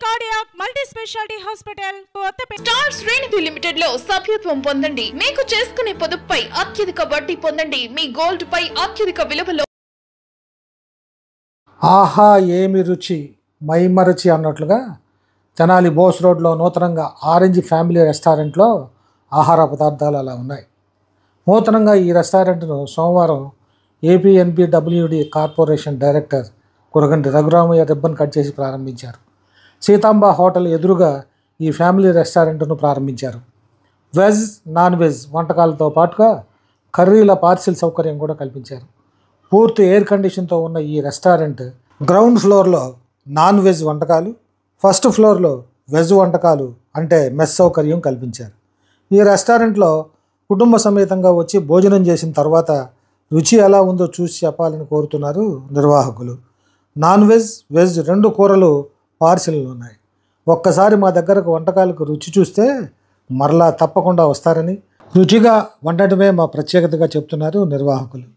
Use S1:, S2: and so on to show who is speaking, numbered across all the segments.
S1: Cardiac multi speciality hospital
S2: star శ్రేణి limited లో సభ్యత్వం పొందండి. మీకు చేసుకునే పొదుపుపై అత్యధిక వడ్డీ పొందండి. మీ గోల్డ్ పై అత్యధిక విలువలో.
S3: ఆహా ఏమి రుచి మైమరచి అన్నట్లుగా తెనాలి బోస్ రోడ్లో నూతనంగా ఆరెంజ్ ఫ్యామిలీ రెస్టారెంట్లో ఆహార పదార్థాలు అలా ఉన్నాయి. నూతనంగా ఈ రెస్టారెంట్ను సోమవారం ఏపీఎన్బిడబ్ల్యూడి corporation director Kuraganti Raghuramaiah ribbon cut చేసి ప్రారంభించారు. సీతాంబ హోటల్ ఎదురుగా ఈ ఫ్యామిలీ రెస్టారెంట్ను ప్రారంభించారు. వెజ్ నాన్ వెజ్ వంటకాలతో పాటుగా కర్రీల పార్సిల్ సౌకర్యం కూడా కల్పించారు. పూర్తి ఎయిర్ కండిషన్తో ఉన్న ఈ రెస్టారెంట్ గ్రౌండ్ ఫ్లోర్లో నాన్ వెజ్ వంటకాలు, ఫస్ట్ ఫ్లోర్లో వెజ్ వంటకాలు అంటే మెస్ సౌకర్యం కల్పించారు. ఈ రెస్టారెంట్లో కుటుంబ సమేతంగా వచ్చి భోజనం చేసిన తర్వాత రుచి ఎలా ఉందో చూసి చెప్పాలని కోరుతున్నారు నిర్వాహకులు. నాన్ వెజ్ వెజ్ 2 కూరలు పార్సిల్లు ఉన్నాయి. ఒక్కసారి మా దగ్గరకు వంటకాలకు రుచి చూస్తే మరలా తప్పకుండా వస్తారని, రుచిగా వండటమే మా ప్రత్యేకతగా చెప్తున్నారు నిర్వాహకులు.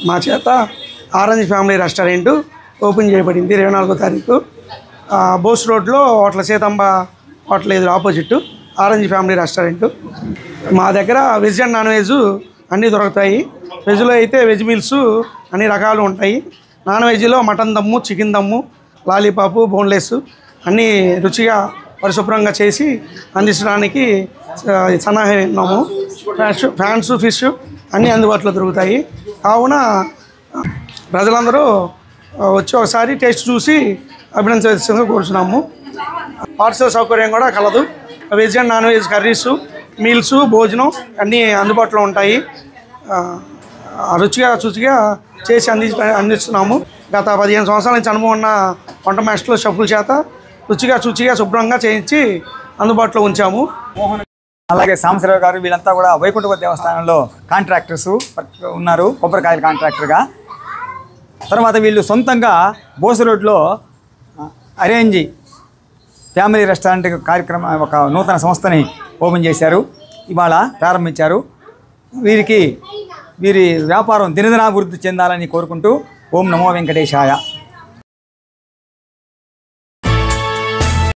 S4: మా చేత ఆరెంజ్ ఫ్యామిలీ రెస్టారెంట్ ఓపెన్ చేయబడింది 24వ తారీఖు. బోస్ రోడ్లో హోటల్ సీతాంబ హోటల్ ఎదురు ఆపోజిట్ ఆరెంజ్ ఫ్యామిలీ రెస్టారెంట్. మా దగ్గర వెజ్ అండ్ నాన్ వెజ్ అన్నీ దొరుకుతాయి. వెజ్లో అయితే వెజ్ మీల్స్ అన్ని రకాలు ఉంటాయి. నాన్ వెజ్లో మటన్ దమ్ము, చికెన్ దమ్ము, లాలీపాపు, బోన్లెస్ అన్నీ రుచిగా పరిశుభ్రంగా చేసి అందించడానికి సన్నాహం ఉన్నాము. ఫ్రాన్స్ ఫిష్ అన్నీ అందుబాటులో దొరుకుతాయి. కావున ప్రజలందరూ వచ్చి ఒకసారి టేస్ట్ చూసి అభినందించవలసిందిగా కోరుచున్నాము. పార్సల్ సౌకర్యం కూడా కలదు. Veg and non veg curries, meals, భోజనం అన్నీ అందుబాటులో ఉంటాయి. రుచిగా శుచిగా చేసి అందిస్తున్నాము. గత 15 సంవత్సరాల నుంచి అనుభవం ఉన్న వంట మాస్టర్లు, షెఫ్ల చేత రుచిగా శుచిగా శుభ్రంగా చేయించి అందుబాటులో ఉంచాము.
S5: అలాగే సాంబశివరావు గారు వీళ్ళంతా కూడా వైకుంఠ దేవస్థానంలో కాంట్రాక్టర్స్ ఉన్నారు, కొబ్బరికాయల కాంట్రాక్టర్గా. తర్వాత వీళ్ళు సొంతంగా బోస్ రోడ్లో అరేంజ్ ఫ్యామిలీ రెస్టారెంట్ కార్యక్రమం ఒక నూతన సంస్థని ఓపెన్ చేశారు, ఇవాళ ప్రారంభించారు. వీరి వ్యాపారం దినదినాభివృద్ధి చెందాలని కోరుకుంటూ ఓం నమో వెంకటేశాయ.